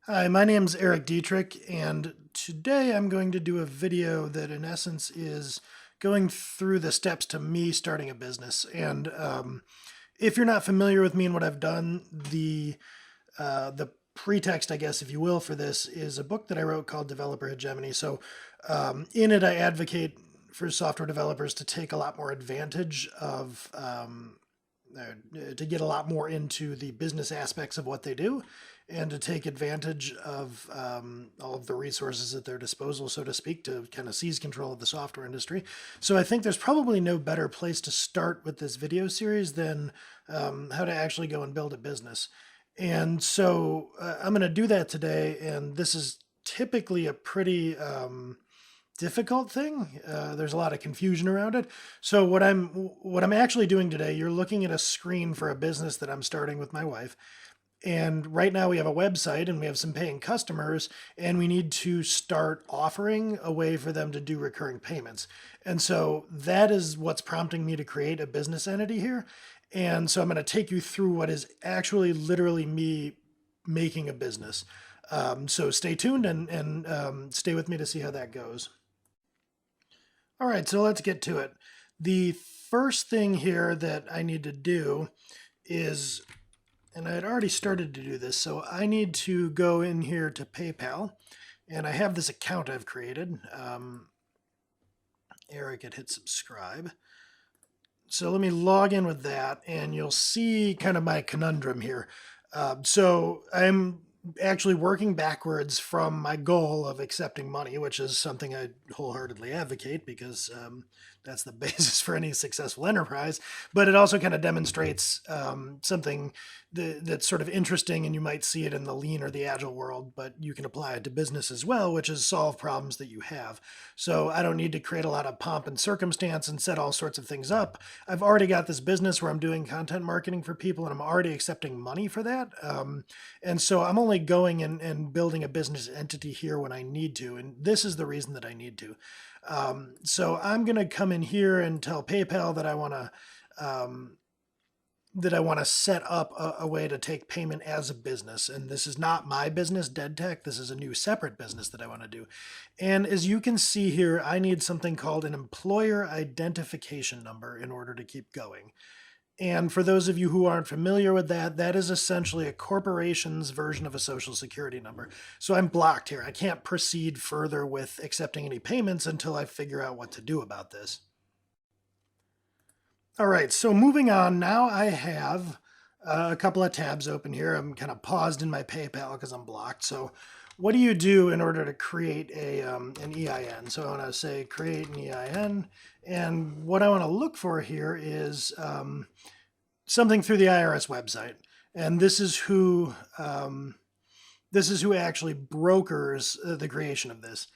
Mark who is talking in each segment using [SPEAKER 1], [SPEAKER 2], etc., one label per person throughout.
[SPEAKER 1] Hi, my name's Eric Dietrich, and today I'm going to do a video that, in essence, is going through the steps to me starting a business. And if you're not familiar with me and what I've done, the pretext, I guess, if you will, for this is a book that I wrote called Developer Hegemony. So, in it, I advocate for software developers to take a lot more advantage of to get a lot more into the business aspects of what they do and to take advantage of all of the resources at their disposal, so to speak, to kind of seize control of the software industry. So I think there's probably no better place to start with this video series than how to actually go and build a business. And so I'm going to do that today. And this is typically a pretty difficult thing. There's a lot of confusion around it. So what I'm actually doing today, you're looking at a screen for a business that I'm starting with my wife. And right now we have a website and we have some paying customers, and we need to start offering a way for them to do recurring payments. And so that is what's prompting me to create a business entity here. And so I'm going to take you through what is actually literally me making a business. So stay tuned and stay with me to see how that goes. All right, so let's get to it. The first thing here that I need to do is, and I had already started to do this, so I need to go in here to PayPal, and I have this account I've created. Eric had hit subscribe. So let me log in with that, and you'll see kind of my conundrum here. So I'm actually working backwards from my goal of accepting money, which is something I wholeheartedly advocate because that's the basis for any successful enterprise. But it also kind of demonstrates something that's sort of interesting, and you might see it in the lean or the agile world, but you can apply it to business as well, which is solve problems that you have. So I don't need to create a lot of pomp and circumstance and set all sorts of things up. I've already got this business where I'm doing content marketing for people, and I'm already accepting money for that. And so I'm only going and building a business entity here when I need to. And this is the reason that I need to. So I'm going to come in here and tell PayPal that I want to set up a way to take payment as a business. And this is not my business, Dead Tech. This is a new separate business that I want to do. And as you can see here, I need something called an employer identification number in order to keep going. And for those of you who aren't familiar with that, that is essentially a corporation's version of a social security number. So I'm blocked here. I can't proceed further with accepting any payments until I figure out what to do about this. All right, so moving on, now I have a couple of tabs open here. I'm kind of paused in my PayPal because I'm blocked. So what do you do in order to create an EIN? So I want to say create an EIN. And what I want to look for here is something through the IRS website. And this is who actually brokers the creation of this.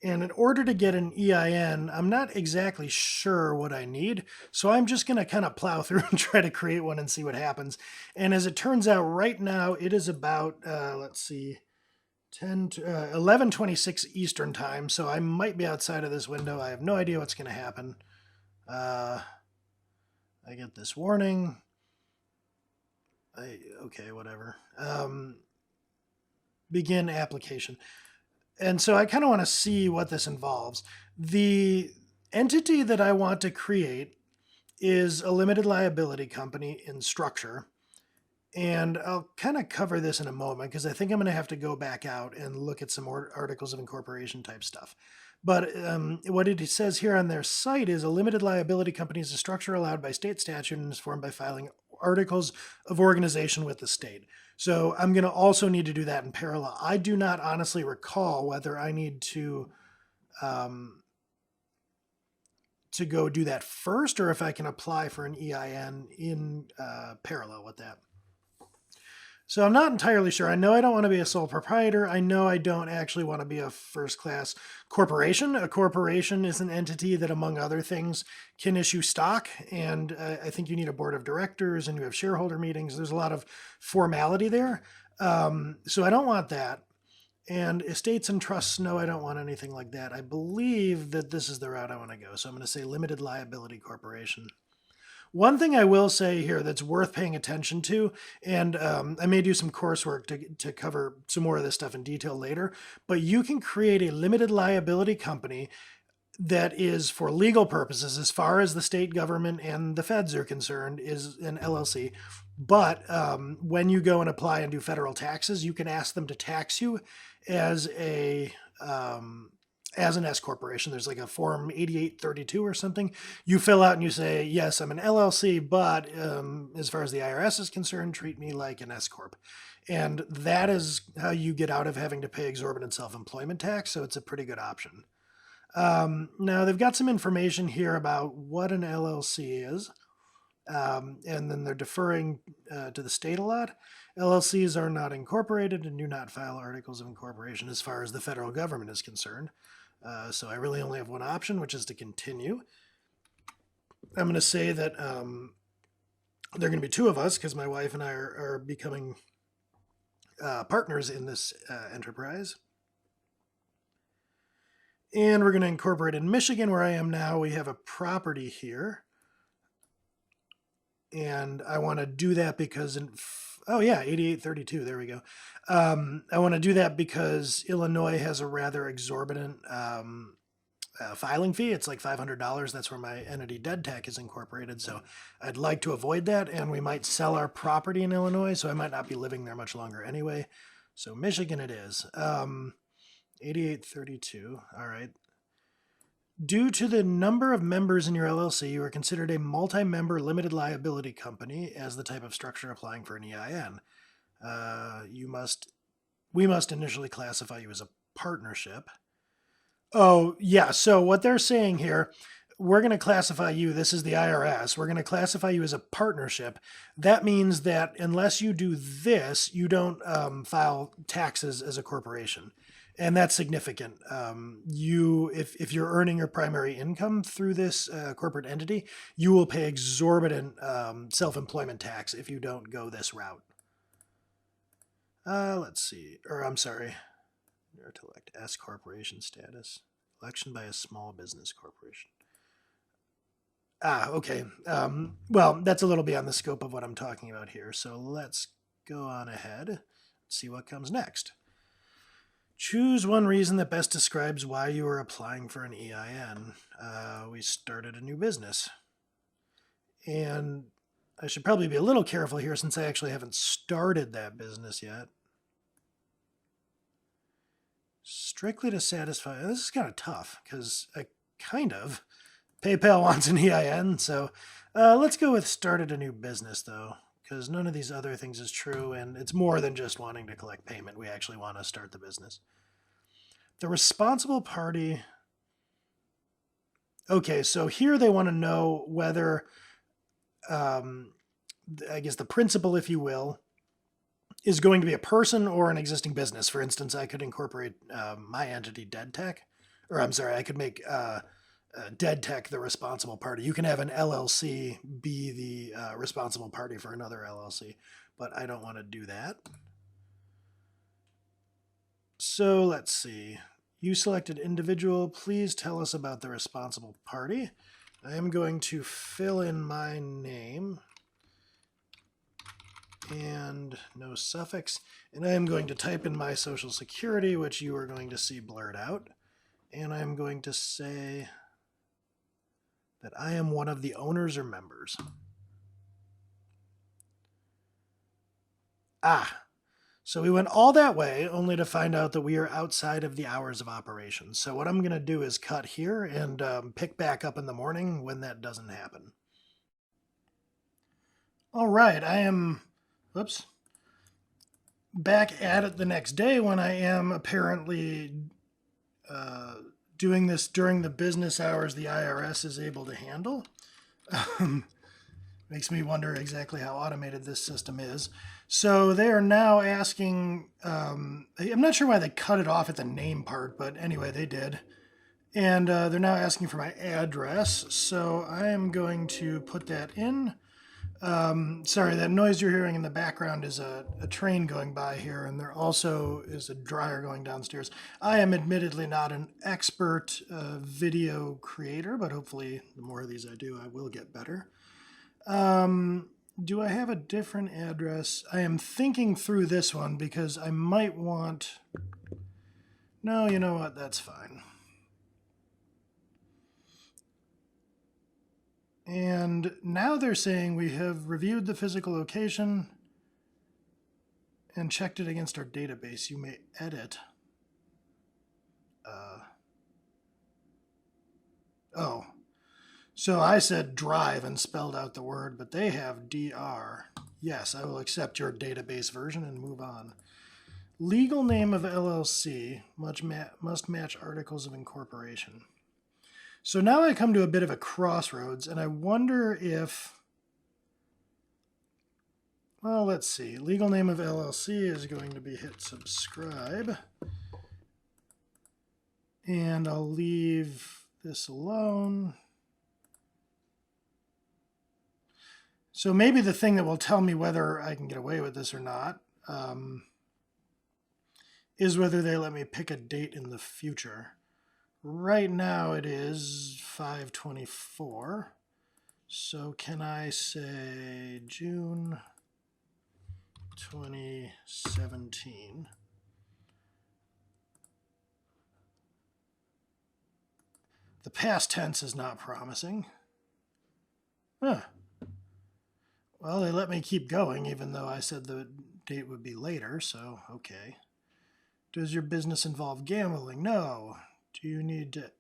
[SPEAKER 1] And in order to get an EIN, I'm not exactly sure what I need. So I'm just going to kind of plow through and try to create one and see what happens. And as it turns out right now, it is about, let's see, 11:26 Eastern time. So I might be outside of this window. I have no idea what's going to happen. I get this warning. Okay, whatever. Begin application. And so I kind of want to see what this involves. The entity that I want to create is a limited liability company in structure. And I'll kind of cover this in a moment because I think I'm going to have to go back out and look at some more articles of incorporation type stuff. But what it says here on their site is a limited liability company is a structure allowed by state statute and is formed by filing articles of organization with the state. So I'm going to also need to do that in parallel. I do not honestly recall whether I need to go do that first or if I can apply for an EIN in parallel with that. So I'm not entirely sure. I know I don't want to be a sole proprietor. I know I don't actually want to be a first-class corporation. A corporation is an entity that, among other things, can issue stock. And I think you need a board of directors and you have shareholder meetings. There's a lot of formality there. So I don't want that. And estates and trusts, no, I don't want anything like that. I believe that this is the route I want to go. So I'm going to say limited liability corporation. One thing I will say here that's worth paying attention to, and I may do some coursework to cover some more of this stuff in detail later, but you can create a limited liability company that is for legal purposes, as far as the state government and the feds are concerned, is an LLC. But when you go and apply and do federal taxes, you can ask them to tax you as an S corporation. There's like a form 8832 or something. You fill out and you say, yes, I'm an LLC, but as far as the IRS is concerned, treat me like an S corp. And that is how you get out of having to pay exorbitant self-employment tax. So it's a pretty good option. Now they've got some information here about what an LLC is. And then they're deferring to the state a lot. LLCs are not incorporated and do not file articles of incorporation as far as the federal government is concerned. So I really only have one option, which is to continue. I'm going to say that there are going to be two of us because my wife and I are becoming partners in this enterprise. And we're going to incorporate in Michigan, where I am now. We have a property here. And I want to do that because, 8832, there we go. I want to do that because Illinois has a rather exorbitant filing fee. It's like $500. That's where my entity Dead Tech is incorporated. So I'd like to avoid that. And we might sell our property in Illinois, so I might not be living there much longer anyway. So Michigan it is. 8832. All right. Due to the number of members in your LLC, you are considered a multi-member limited liability company as the type of structure applying for an EIN. We must initially classify you as a partnership. Oh, yeah. So what they're saying here, we're going to classify you, this is the IRS, we're going to classify you as a partnership. That means that unless you do this, you don't file taxes as a corporation. And that's significant. If you're earning your primary income through this corporate entity, you will pay exorbitant self-employment tax if you don't go this route. Let's see. Or I'm sorry. To elect S corporation status. Election by a small business corporation. Okay. Well, that's a little beyond the scope of what I'm talking about here. So let's go on ahead and see what comes next. Choose one reason that best describes why you are applying for an EIN. We started a new business. And I should probably be a little careful here since I actually haven't started that business yet. Strictly to satisfy, this is kind of tough because PayPal wants an EIN. So let's go with started a new business though, because none of these other things is true. And it's more than just wanting to collect payment. We actually want to start the business. The responsible party. Okay, so here they want to know whether, I guess the principal, if you will, is going to be a person or an existing business. For instance, I could incorporate my entity Dead Tech, or I'm sorry, I could make Dead Tech the responsible party. You can have an LLC be the responsible party for another LLC, but I don't want to do that. So let's see. You selected individual. Please tell us about the responsible party. I am going to fill in my name and no suffix. And I am going to type in my social security, which you are going to see blurred out. And I'm going to say that I am one of the owners or members. So we went all that way only to find out that we are outside of the hours of operation. So what I'm going to do is cut here and pick back up in the morning when that doesn't happen. All right, I am, back at it the next day when I am apparently doing this during the business hours the IRS is able to handle. Makes me wonder exactly how automated this system is. So they are now asking, I'm not sure why they cut it off at the name part, but anyway, they did. And they're now asking for my address. So I am going to put that in. Sorry, that noise you're hearing in the background is a train going by here, and there also is a dryer going downstairs. I am admittedly not an expert video creator, but hopefully the more of these I do, I will get better. Do I have a different address? I am thinking through this one because I might want... No, you know what? That's fine. And now they're saying we have reviewed the physical location and checked it against our database. You may edit. Oh, so I said drive and spelled out the word, but they have DR. Yes, I will accept your database version and move on. Legal name of LLC must match articles of incorporation. So now I come to a bit of a crossroads, and I wonder if... Well, let's see. Legal name of LLC is going to be hit subscribe. And I'll leave this alone. So maybe the thing that will tell me whether I can get away with this or not is whether they let me pick a date in the future. Right now it is 5/24. So can I say June 2017? The past tense is not promising. Huh. Well, they let me keep going even though I said the date would be later, so okay. Does your business involve gambling? No. Do you need to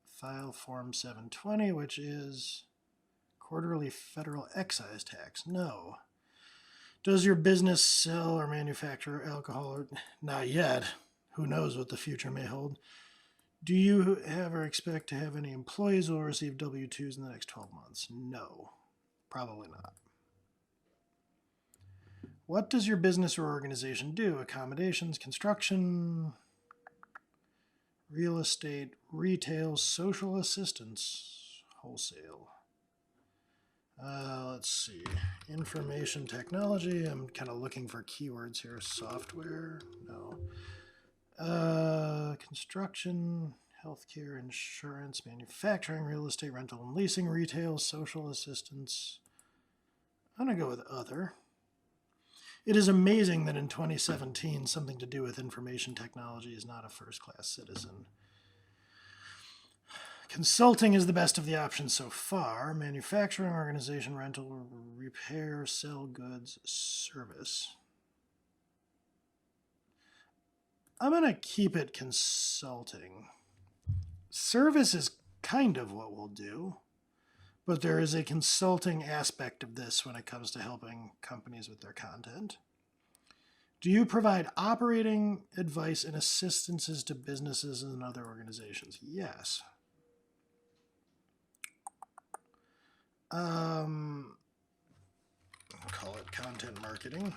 [SPEAKER 1] file Form 720, which is quarterly federal excise tax? No. Does your business sell or manufacture alcohol? Not yet. Who knows what the future may hold. Do you ever expect to have any employees who will receive W-2s in the next 12 months? No, probably not. What does your business or organization do? Accommodations, construction, real estate, retail, social assistance, wholesale. Let's see. Information technology. I'm kind of looking for keywords here. Software. No. Construction, healthcare, insurance, manufacturing, real estate, rental and leasing, retail, social assistance. I'm going to go with other. It is amazing that in 2017, something to do with information technology is not a first-class citizen. Consulting is the best of the options so far. Manufacturing, organization, rental, repair, sell goods, service. I'm going to keep it consulting. Service is kind of what we'll do, but there is a consulting aspect of this when it comes to helping companies with their content. Do you provide operating advice and assistances to businesses and other organizations? Yes. Call it content marketing.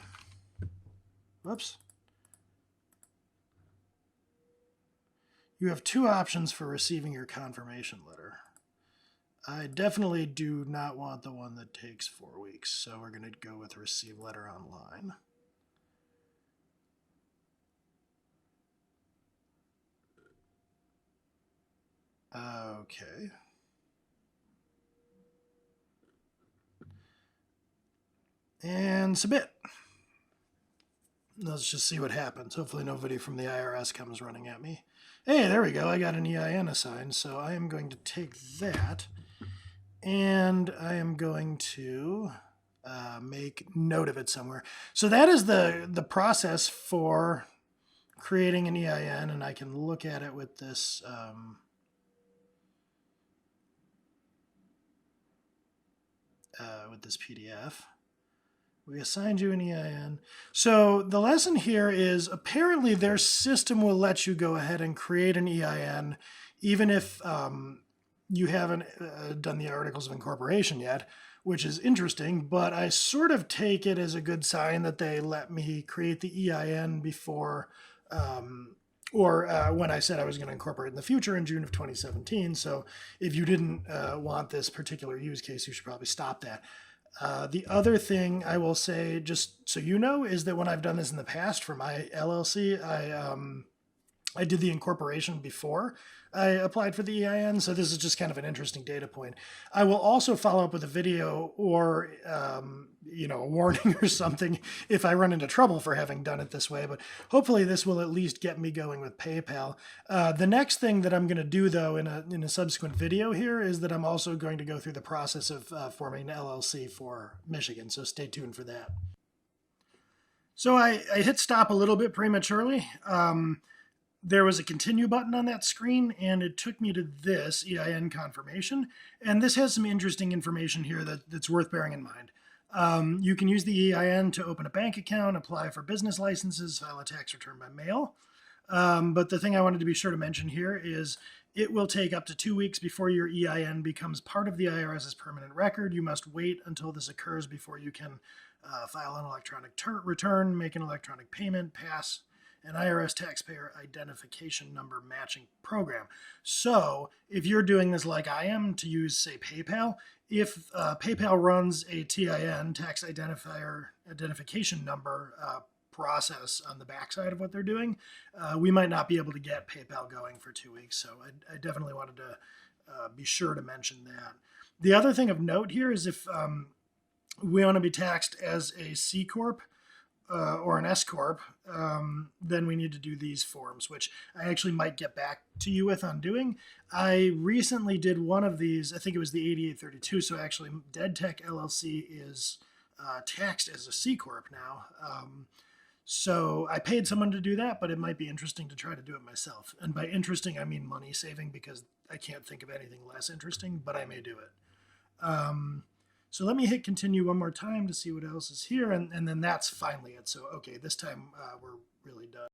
[SPEAKER 1] Whoops. You have two options for receiving your confirmation letter. I definitely do not want the one that takes 4 weeks, so we're going to go with receive letter online. Okay. And submit. Let's just see what happens. Hopefully nobody from the IRS comes running at me. Hey, there we go. I got an EIN assigned, so I am going to take that, and I am going to make note of it somewhere. So that is the process for creating an EIN, and I can look at it with this PDF. We assigned you an EIN. So the lesson here is apparently their system will let you go ahead and create an EIN even if you haven't done the articles of incorporation yet, which is interesting, but I sort of take it as a good sign that they let me create the EIN before when I said I was going to incorporate in the future in June of 2017. So if you didn't want this particular use case, you should probably stop that. The other thing I will say, just so you know, is that when I've done this in the past for my LLC, I did the incorporation before I applied for the EIN, so this is just kind of an interesting data point. I will also follow up with a video or, a warning or something if I run into trouble for having done it this way, but hopefully this will at least get me going with PayPal. The next thing that I'm going to do, though, in a subsequent video here is that I'm also going to go through the process of forming an LLC for Michigan, so stay tuned for that. So I hit stop a little bit prematurely. There was a continue button on that screen, and it took me to this EIN confirmation. And this has some interesting information here that's worth bearing in mind. You can use the EIN to open a bank account, apply for business licenses, file a tax return by mail. But the thing I wanted to be sure to mention here is it will take up to 2 weeks before your EIN becomes part of the IRS's permanent record. You must wait until this occurs before you can file an electronic return, make an electronic payment, pass an IRS taxpayer identification number matching program. So if you're doing this like I am to use, say, PayPal, if PayPal runs a TIN, tax identification number process on the backside of what they're doing, we might not be able to get PayPal going for 2 weeks. So I definitely wanted to be sure to mention that. The other thing of note here is if we want to be taxed as a C Corp, or an S Corp, then we need to do these forms, which I actually might get back to you with on doing. I recently did one of these, I think it was the 8832, so actually DeadTech LLC is taxed as a C Corp now. So I paid someone to do that, but it might be interesting to try to do it myself. And by interesting, I mean money saving, because I can't think of anything less interesting, but I may do it. So let me hit continue one more time to see what else is here, and then that's finally it. So, okay, this time we're really done.